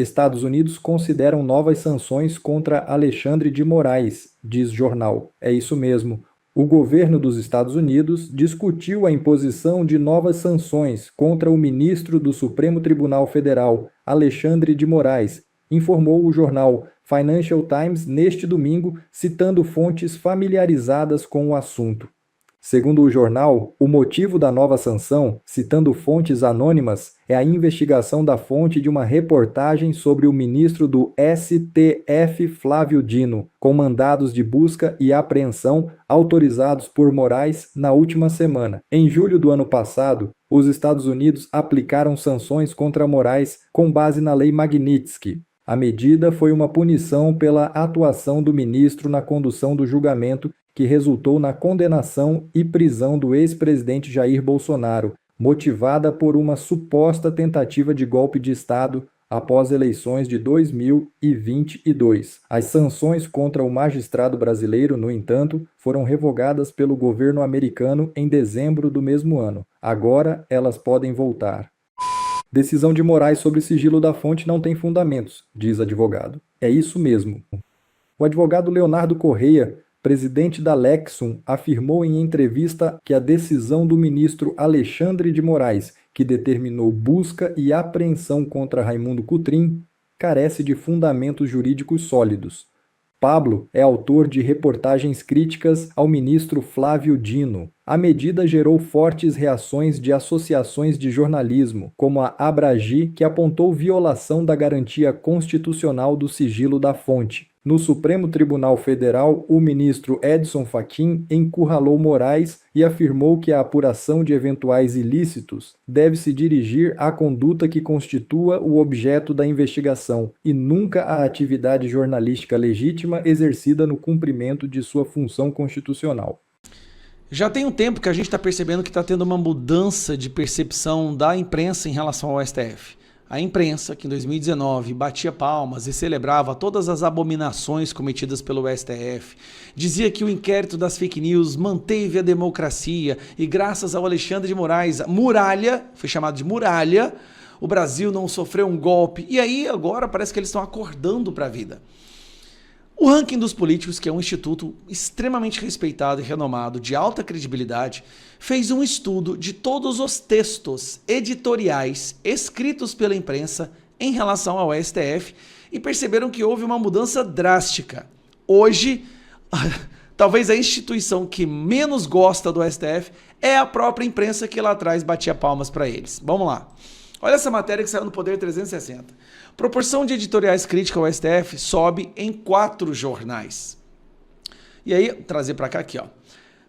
Estados Unidos consideram novas sanções contra Alexandre de Moraes, diz jornal. É isso mesmo. O governo dos Estados Unidos discutiu a imposição de novas sanções contra o ministro do Supremo Tribunal Federal, Alexandre de Moraes, informou o jornal Financial Times neste domingo, citando fontes familiarizadas com o assunto. Segundo o jornal, o motivo da nova sanção, citando fontes anônimas, é a investigação da fonte de uma reportagem sobre o ministro do STF, Flávio Dino, com mandados de busca e apreensão autorizados por Moraes na última semana. Em julho do ano passado, os Estados Unidos aplicaram sanções contra Moraes com base na Lei Magnitsky. A medida foi uma punição pela atuação do ministro na condução do julgamento que resultou na condenação e prisão do ex-presidente Jair Bolsonaro, motivada por uma suposta tentativa de golpe de Estado após eleições de 2022. As sanções contra o magistrado brasileiro, no entanto, foram revogadas pelo governo americano em dezembro do mesmo ano. Agora elas podem voltar. Decisão de Moraes sobre sigilo da fonte não tem fundamentos, diz advogado. É isso mesmo. O advogado Leonardo Correia, presidente da Lexum, afirmou em entrevista que a decisão do ministro Alexandre de Moraes, que determinou busca e apreensão contra Raimundo Cotrim, carece de fundamentos jurídicos sólidos. Pablo é autor de reportagens críticas ao ministro Flávio Dino. A medida gerou fortes reações de associações de jornalismo, como a Abragi, que apontou violação da garantia constitucional do sigilo da fonte. No Supremo Tribunal Federal, o ministro Edson Fachin encurralou Moraes e afirmou que a apuração de eventuais ilícitos deve se dirigir à conduta que constitua o objeto da investigação e nunca à atividade jornalística legítima exercida no cumprimento de sua função constitucional. Já tem um tempo que a gente está percebendo que está tendo uma mudança de percepção da imprensa em relação ao STF. A imprensa, que em 2019 batia palmas e celebrava todas as abominações cometidas pelo STF, dizia que o inquérito das fake news manteve a democracia e graças ao Alexandre de Moraes, muralha, foi chamado de muralha, o Brasil não sofreu um golpe. E aí agora parece que eles estão acordando para a vida. O Ranking dos Políticos, que é um instituto extremamente respeitado e renomado, de alta credibilidade, fez um estudo de todos os textos editoriais escritos pela imprensa em relação ao STF e perceberam que houve uma mudança drástica. Hoje, talvez a instituição que menos gosta do STF é a própria imprensa que lá atrás batia palmas para eles. Vamos lá. Olha essa matéria que saiu no Poder 360. Proporção de editoriais críticas ao STF sobe em 4 jornais. E aí, trazer para cá aqui, ó.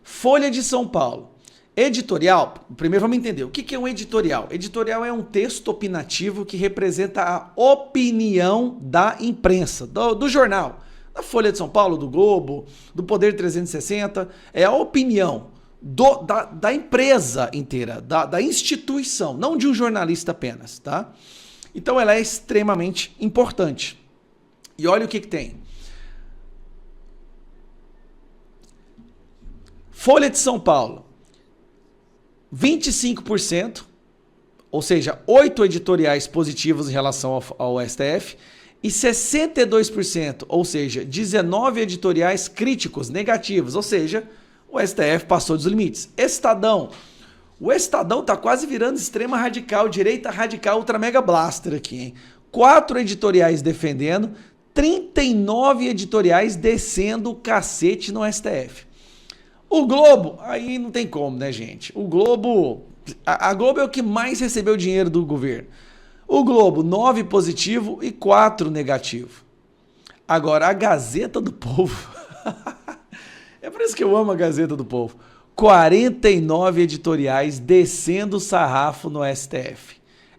Folha de São Paulo. Editorial, primeiro vamos entender. O que é um editorial? Editorial é um texto opinativo que representa a opinião da imprensa, do jornal. Da Folha de São Paulo, do Globo, do Poder 360. É a opinião da empresa inteira, da instituição, não de um jornalista apenas, tá? Então ela é extremamente importante. E olha o que tem. Folha de São Paulo, 25%, ou seja, 8 editoriais positivos em relação ao STF, e 62%, ou seja, 19 editoriais críticos, negativos, ou seja, o STF passou dos limites. Estadão. O Estadão tá quase virando extrema radical, direita radical, ultra mega blaster aqui, hein? 4 editoriais defendendo, 39 editoriais descendo o cacete no STF. O Globo, aí não tem como, né, gente? O Globo, a Globo é o que mais recebeu dinheiro do governo. O Globo, 9 positivo e 4 negativo. Agora, a Gazeta do Povo... É por isso que eu amo a Gazeta do Povo. 49 editoriais descendo o sarrafo no STF.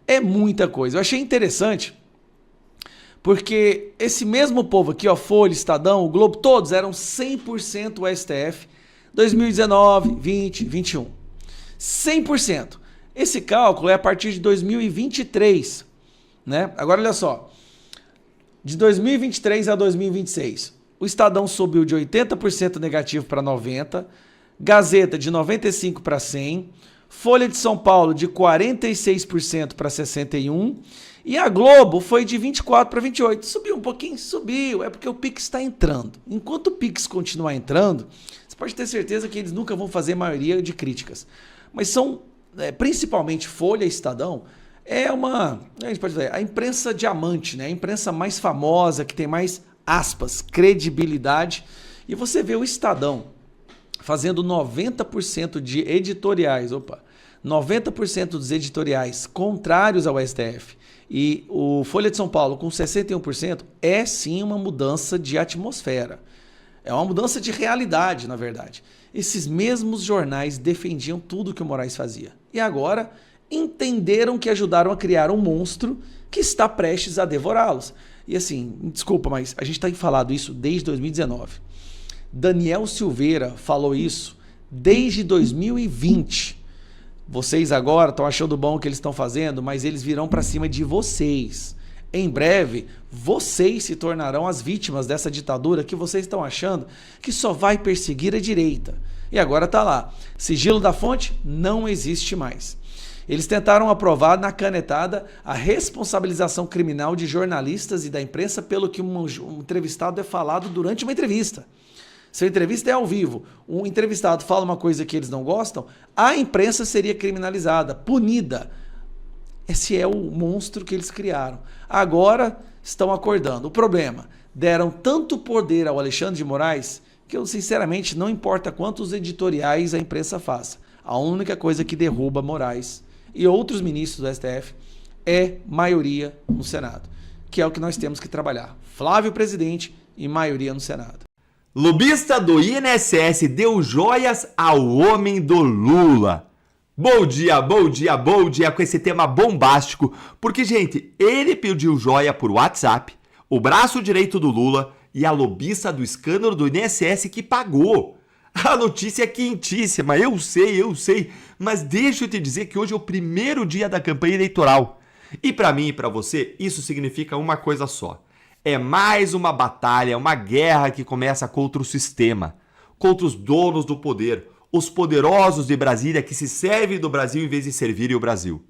É muita coisa. Eu achei interessante porque esse mesmo povo aqui, ó, Folha, Estadão, o Globo, todos eram 100% o STF 2019, 20, 21. 100%. Esse cálculo é a partir de 2023, né? Agora olha só. De 2023 a 2026, o Estadão subiu de 80% negativo para 90%, Gazeta de 95% para 100%, Folha de São Paulo de 46% para 61% E a Globo foi de 24 para 28. Subiu um pouquinho? Subiu. É porque o Pix está entrando. Enquanto o Pix continuar entrando, você pode ter certeza que eles nunca vão fazer maioria de críticas. Mas são, principalmente Folha e Estadão, a gente pode dizer, a imprensa diamante, né? A imprensa mais famosa, que tem mais, aspas, credibilidade. E você vê o Estadão fazendo 90% de editoriais, 90% dos editoriais contrários ao STF, e o Folha de São Paulo com 61%, é sim uma mudança de atmosfera. É uma mudança de realidade, na verdade. Esses mesmos jornais defendiam tudo que o Moraes fazia. E agora entenderam que ajudaram a criar um monstro que está prestes a devorá-los. E assim, desculpa, mas a gente tem falado isso desde 2019. Daniel Silveira falou isso desde 2020. Vocês agora estão achando bom o que eles estão fazendo, mas eles virão para cima de vocês. Em breve, vocês se tornarão as vítimas dessa ditadura que vocês estão achando que só vai perseguir a direita. E agora está lá. Sigilo da fonte não existe mais. Eles tentaram aprovar na canetada a responsabilização criminal de jornalistas e da imprensa pelo que um entrevistado é falado durante uma entrevista. Se a entrevista é ao vivo, um entrevistado fala uma coisa que eles não gostam, a imprensa seria criminalizada, punida. Esse é o monstro que eles criaram. Agora estão acordando. O problema, deram tanto poder ao Alexandre de Moraes que eu, sinceramente, não importa quantos editoriais a imprensa faça. A única coisa que derruba Moraes e outros ministros do STF é maioria no Senado, que é o que nós temos que trabalhar. Flávio presidente e maioria no Senado. Lobista do INSS deu joias ao homem do Lula. Bom dia, bom dia, bom dia com esse tema bombástico, porque, gente, ele pediu joia por WhatsApp, o braço direito do Lula e a lobista do escândalo do INSS que pagou. A notícia é quentíssima, eu sei, mas deixa eu te dizer que hoje é o primeiro dia da campanha eleitoral. E para mim e para você, isso significa uma coisa só. É mais uma batalha, uma guerra que começa contra o sistema, contra os donos do poder, os poderosos de Brasília que se servem do Brasil em vez de servirem o Brasil.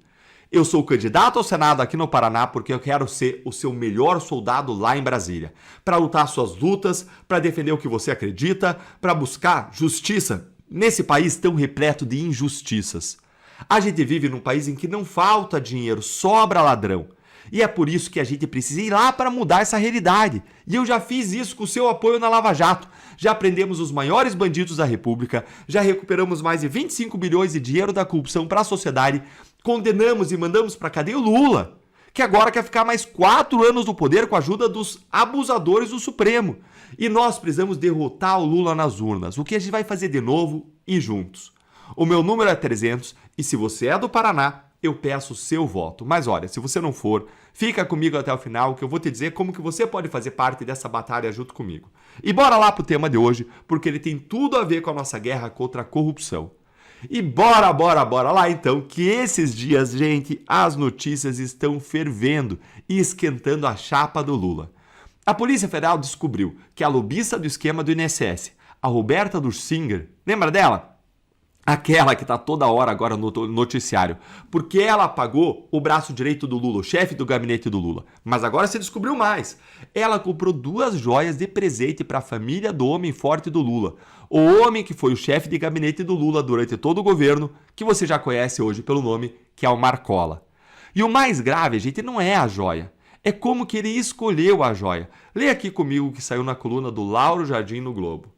Eu sou candidato ao Senado aqui no Paraná porque eu quero ser o seu melhor soldado lá em Brasília, para lutar suas lutas, para defender o que você acredita, para buscar justiça nesse país tão repleto de injustiças. A gente vive num país em que não falta dinheiro, sobra ladrão. E é por isso que a gente precisa ir lá para mudar essa realidade. E eu já fiz isso com o seu apoio na Lava Jato. Já prendemos os maiores bandidos da República, já recuperamos mais de 25 bilhões de dinheiro da corrupção para a sociedade, condenamos e mandamos para a cadeia o Lula, que agora quer ficar mais 4 anos no poder com a ajuda dos abusadores do Supremo. E nós precisamos derrotar o Lula nas urnas, o que a gente vai fazer de novo e juntos. O meu número é 300 e se você é do Paraná, eu peço o seu voto. Mas olha, se você não for, fica comigo até o final que eu vou te dizer como que você pode fazer parte dessa batalha junto comigo. E bora lá pro tema de hoje, porque ele tem tudo a ver com a nossa guerra contra a corrupção. E bora lá então, que esses dias, gente, as notícias estão fervendo e esquentando a chapa do Lula. A Polícia Federal descobriu que a lobista do esquema do INSS, a Roberta Dursinger, lembra dela? Aquela que tá toda hora agora no noticiário, porque ela apagou o braço direito do Lula, o chefe do gabinete do Lula. Mas agora se descobriu mais. Ela comprou 2 joias de presente para a família do homem forte do Lula. O homem que foi o chefe de gabinete do Lula durante todo o governo, que você já conhece hoje pelo nome, que é o Marcola. E o mais grave, gente, não é a joia. É como que ele escolheu a joia. Leia aqui comigo o que saiu na coluna do Lauro Jardim no Globo.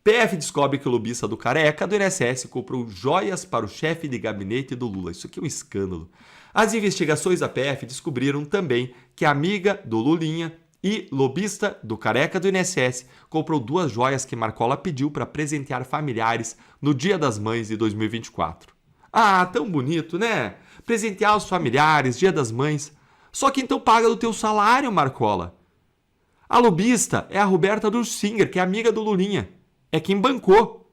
PF descobre que o lobista do Careca do INSS comprou joias para o chefe de gabinete do Lula. Isso aqui é um escândalo. As investigações da PF descobriram também que a amiga do Lulinha e lobista do Careca do INSS comprou 2 joias que Marcola pediu para presentear familiares no Dia das Mães de 2024. Ah, tão bonito, né? Presentear os familiares, Dia das Mães. Só que então paga do teu salário, Marcola. A lobista é a Roberta Dursinger, que é amiga do Lulinha. É quem bancou.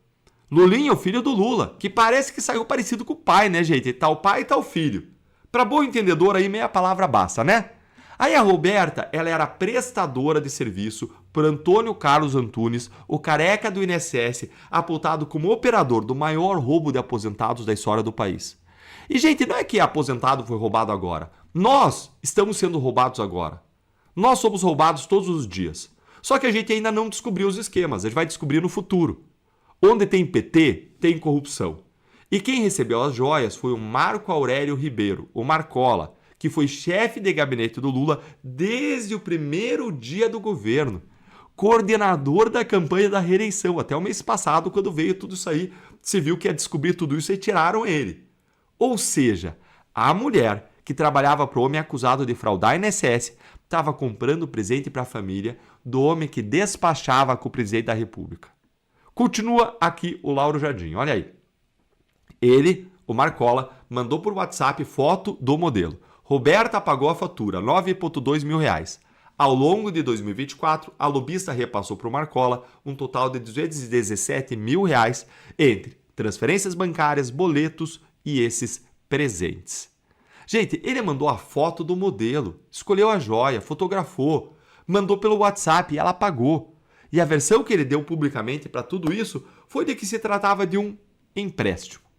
Lulinha é o filho do Lula, que parece que saiu parecido com o pai, né, gente? Tá o pai e tá o filho. Pra bom entendedor aí, meia palavra basta, né? Aí a Roberta, ela era prestadora de serviço por Antônio Carlos Antunes, o Careca do INSS, apontado como operador do maior roubo de aposentados da história do país. E, gente, não é que aposentado foi roubado agora. Nós estamos sendo roubados agora. Nós somos roubados todos os dias. Só que a gente ainda não descobriu os esquemas, a gente vai descobrir no futuro. Onde tem PT, tem corrupção. E quem recebeu as joias foi o Marco Aurélio Ribeiro, o Marcola, que foi chefe de gabinete do Lula desde o primeiro dia do governo. Coordenador da campanha da reeleição, até o mês passado, quando veio tudo isso aí, se viu que ia descobrir tudo isso e tiraram ele. Ou seja, a mulher que trabalhava para o homem acusado de fraudar a INSS estava comprando presente para a família do homem que despachava com o presidente da República. Continua aqui o Lauro Jardim, olha aí. Ele, o Marcola, mandou por WhatsApp foto do modelo. Roberta pagou a fatura, R$ 9,2 mil. Ao longo de 2024, a lobista repassou para o Marcola um total de R$ 217 mil entre transferências bancárias, boletos e esses presentes. Gente, ele mandou a foto do modelo, escolheu a joia, fotografou, mandou pelo WhatsApp e ela pagou. E a versão que ele deu publicamente para tudo isso foi de que se tratava de um empréstimo.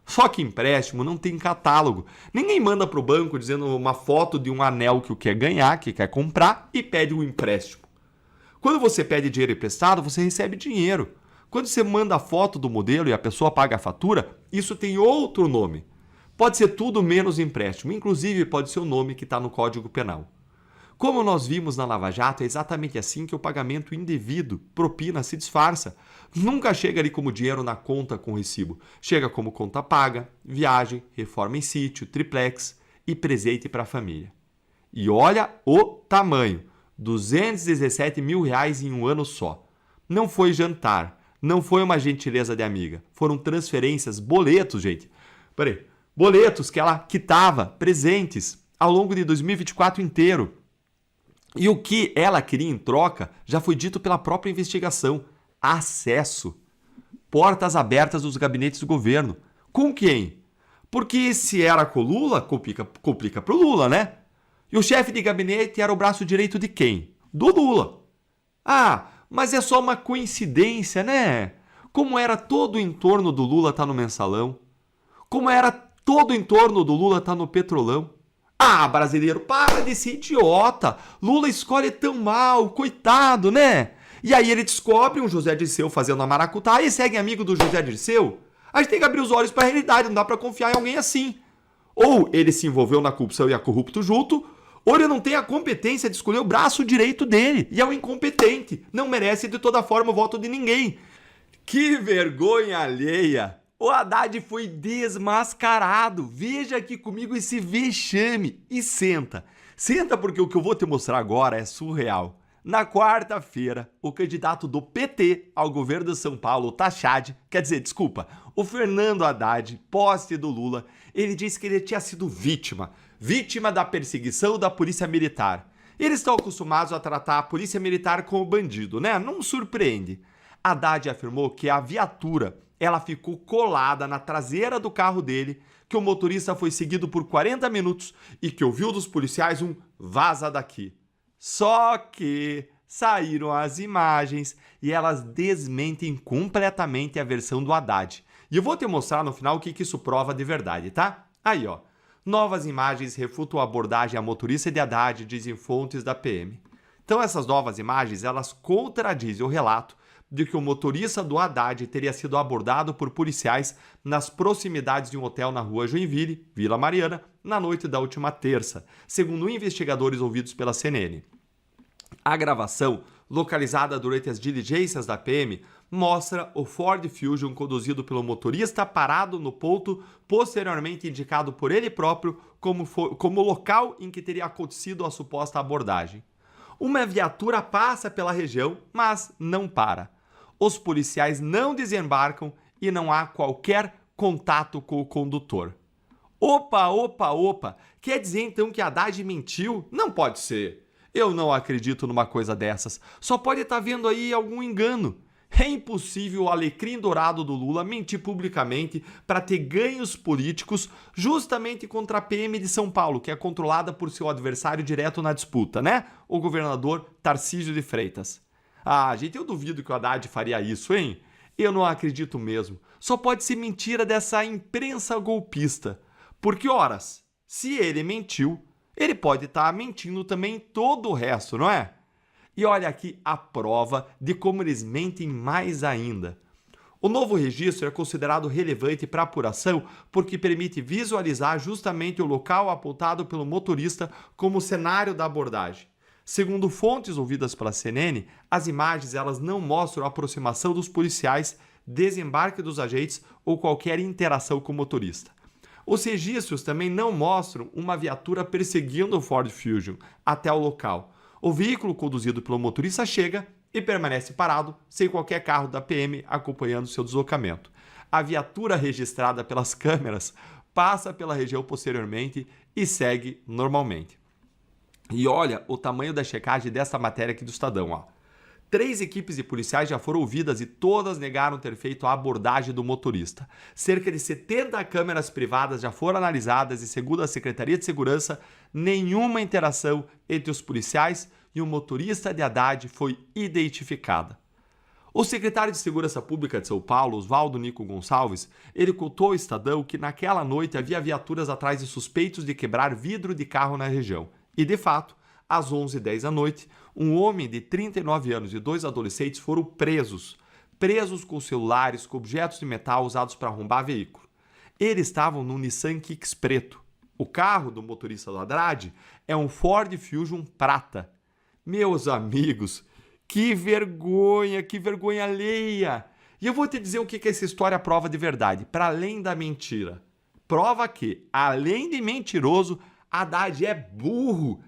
Só que empréstimo não tem catálogo. Ninguém manda para o banco dizendo uma foto de um anel que quer ganhar, que quer comprar e pede um empréstimo. Quando você pede dinheiro emprestado, você recebe dinheiro. Quando você manda a foto do modelo e a pessoa paga a fatura, isso tem outro nome. Pode ser tudo menos empréstimo, inclusive pode ser o nome que está no Código Penal. Como nós vimos na Lava Jato, é exatamente assim que o pagamento indevido, propina, se disfarça. Nunca chega ali como dinheiro na conta com recibo. Chega como conta paga, viagem, reforma em sítio, triplex e presente para a família. E olha o tamanho, R$ 217 mil em um ano só. Não foi jantar, não foi uma gentileza de amiga. Foram transferências, boletos, gente. Peraí, boletos que ela quitava, presentes, ao longo de 2024 inteiro. E o que ela queria em troca já foi dito pela própria investigação. Acesso. Portas abertas dos gabinetes do governo. Com quem? Porque se era com o Lula, complica pro Lula, né? E o chefe de gabinete era o braço direito de quem? Do Lula. Ah, mas é só uma coincidência, né? Como era todo o entorno do Lula tá no Mensalão? Como era todo o entorno do Lula tá no Petrolão? Ah, brasileiro, para de ser idiota. Lula escolhe tão mal, coitado, né? E aí ele descobre um José Dirceu fazendo a maracutá e segue amigo do José Dirceu. A gente tem que abrir os olhos para a realidade, não dá para confiar em alguém assim. Ou ele se envolveu na corrupção e é corrupto junto, ou ele não tem a competência de escolher o braço direito dele e é um incompetente. Não merece de toda forma o voto de ninguém. Que vergonha alheia! O Haddad foi desmascarado. Veja aqui comigo esse vexame. E senta. Senta porque o que eu vou te mostrar agora é surreal. Na quarta-feira, o candidato do PT ao governo de São Paulo, o Fernando Haddad, poste do Lula, ele disse que ele tinha sido vítima da perseguição da Polícia Militar. Eles estão acostumados a tratar a Polícia Militar como bandido, né? Não surpreende. Haddad afirmou que a viatura ela ficou colada na traseira do carro dele, que o motorista foi seguido por 40 minutos e que ouviu dos policiais um vaza daqui. Só que saíram as imagens e elas desmentem completamente a versão do Haddad. E eu vou te mostrar no final o que isso prova de verdade, tá? Aí, ó. Novas imagens refutam a abordagem à motorista de Haddad, dizem fontes da PM. Então essas novas imagens, elas contradizem o relato de que o motorista do Haddad teria sido abordado por policiais nas proximidades de um hotel na rua Joinville, Vila Mariana, na noite da última terça, segundo investigadores ouvidos pela CNN. A gravação, localizada durante as diligências da PM, mostra o Ford Fusion conduzido pelo motorista parado no ponto posteriormente indicado por ele próprio como local em que teria acontecido a suposta abordagem. Uma viatura passa pela região, mas não para. Os policiais não desembarcam e não há qualquer contato com o condutor. Opa! Quer dizer então que Haddad mentiu? Não pode ser. Eu não acredito numa coisa dessas. Só pode estar vendo aí algum engano. É impossível o alecrim dourado do Lula mentir publicamente para ter ganhos políticos justamente contra a PM de São Paulo, que é controlada por seu adversário direto na disputa, né? O governador Tarcísio de Freitas. Ah, gente, eu duvido que o Haddad faria isso, hein? Eu não acredito mesmo. Só pode ser mentira dessa imprensa golpista. Porque, horas, se ele mentiu, Ele pode estar mentindo também em todo o resto, não é? E olha aqui a prova de como eles mentem mais ainda. O novo registro é considerado relevante para a apuração porque permite visualizar justamente o local apontado pelo motorista como cenário da abordagem. Segundo fontes ouvidas pela CNN, as imagens elas não mostram a aproximação dos policiais, desembarque dos agentes ou qualquer interação com o motorista. Os registros também não mostram uma viatura perseguindo o Ford Fusion até o local. O veículo conduzido pelo motorista chega e permanece parado, sem qualquer carro da PM acompanhando seu deslocamento. A viatura registrada pelas câmeras passa pela região posteriormente e segue normalmente. E olha o tamanho da checagem dessa matéria aqui do Estadão, ó. 3 equipes de policiais já foram ouvidas e todas negaram ter feito a abordagem do motorista. Cerca de 70 câmeras privadas já foram analisadas e, segundo a Secretaria de Segurança, nenhuma interação entre os policiais e o motorista de Haddad foi identificada. O secretário de Segurança Pública de São Paulo, Oswaldo Nico Gonçalves, ele contou ao Estadão que naquela noite havia viaturas atrás de suspeitos de quebrar vidro de carro na região. E, de fato, às 11h10 da noite, um homem de 39 anos e 2 adolescentes foram presos com celulares, com objetos de metal usados para arrombar veículo. Eles estavam no Nissan Kicks preto. O carro do motorista do Haddad é um Ford Fusion prata. Meus amigos, que vergonha alheia! E eu vou te dizer o que essa história prova de verdade, para além da mentira. Prova que, além de mentiroso, Haddad é burro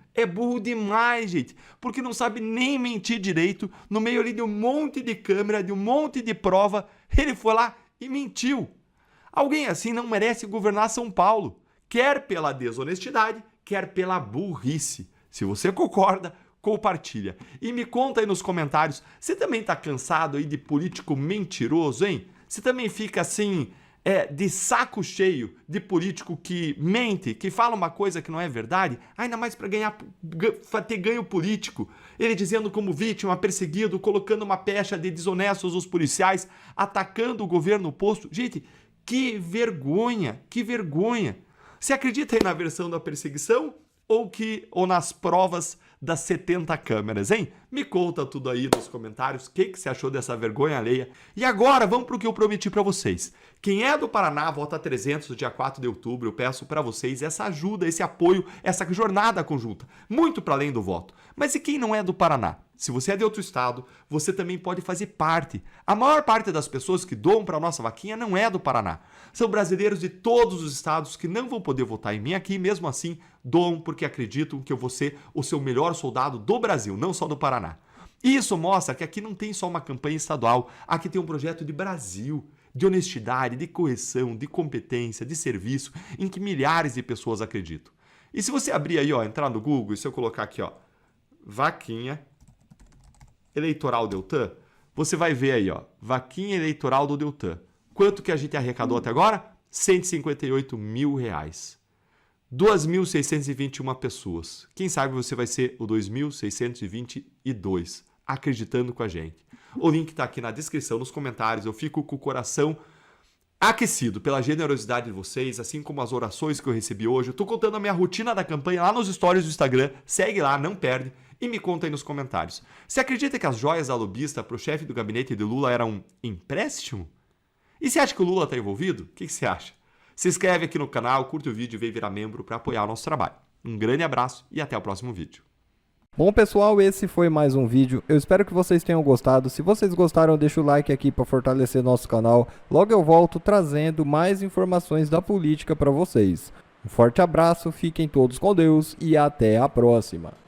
demais, gente, porque não sabe nem mentir direito, no meio ali de um monte de câmera, de um monte de prova, ele foi lá e mentiu. Alguém assim não merece governar São Paulo, quer pela desonestidade, quer pela burrice. Se você concorda, compartilha. E me conta aí nos comentários, você também tá cansado aí de político mentiroso, hein? Você também fica assim, de saco cheio de político que mente, que fala uma coisa que não é verdade, ainda mais para ter ganho político. Ele dizendo como vítima, perseguido, colocando uma pecha de desonestos os policiais, atacando o governo posto. Gente, que vergonha, que vergonha. Você acredita aí na versão da perseguição ou nas provas das 70 câmeras, hein? Me conta tudo aí nos comentários, o que você achou dessa vergonha alheia. E agora vamos para o que eu prometi para vocês. Quem é do Paraná, vota 300 no dia 4 de outubro. Eu peço para vocês essa ajuda, esse apoio, essa jornada conjunta, muito para além do voto. Mas e quem não é do Paraná? Se você é de outro estado, você também pode fazer parte. A maior parte das pessoas que doam para a nossa vaquinha não é do Paraná. São brasileiros de todos os estados que não vão poder votar em mim aqui, mesmo assim, doam porque acreditam que eu vou ser o seu melhor soldado do Brasil, não só do Paraná. E isso mostra que aqui não tem só uma campanha estadual, aqui tem um projeto de Brasil, de honestidade, de correção, de competência, de serviço, em que milhares de pessoas acreditam. E se você abrir aí, ó, entrar no Google, e se eu colocar aqui, ó, vaquinha eleitoral Deltan, você vai ver aí, ó, vaquinha eleitoral do Deltan. Quanto que a gente arrecadou até agora? R$158 mil. 2.621 pessoas. Quem sabe você vai ser o 2.622, acreditando com a gente. O link está aqui na descrição, nos comentários. Eu fico com o coração aquecido pela generosidade de vocês, assim como as orações que eu recebi hoje. Eu estou contando a minha rotina da campanha lá nos stories do Instagram. Segue lá, não perde. E me conta aí nos comentários. Você acredita que as joias da lobista para o chefe do gabinete de Lula eram um empréstimo? E você acha que o Lula está envolvido? O que você acha? Se inscreve aqui no canal, curte o vídeo e vem virar membro para apoiar o nosso trabalho. Um grande abraço e até o próximo vídeo. Bom, pessoal, esse foi mais um vídeo. Eu espero que vocês tenham gostado. Se vocês gostaram, deixa o like aqui para fortalecer nosso canal. Logo eu volto trazendo mais informações da política para vocês. Um forte abraço, fiquem todos com Deus e até a próxima.